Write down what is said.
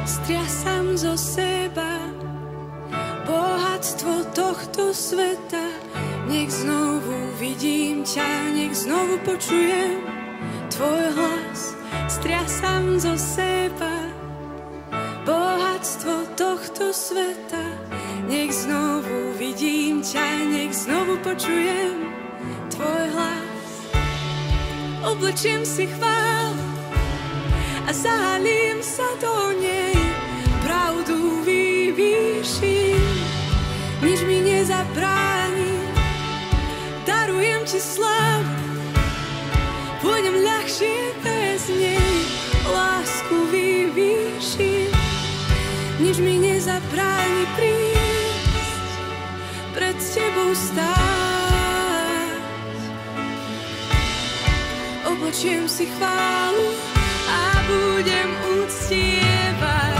Striasam zo seba bohatstvo tohto sveta. Nech znovu vidím ťa, nech znovu počujem tvoj hlas. Striasam zo seba bohatstvo tohto sveta. Nech znovu vidím ťa, nech znovu počujem tvoj hlas. Oblečím si chválu a zahalím sa do nej. Pravdu vyvýšim, nič mi nezabráni. Darujem ti slávu, pôjdem ľahšie bez nej. Lásku vyvýšim, nič mi nezabráni prísť pred tebou stáť. Oblečiem si chválu a budem uctievať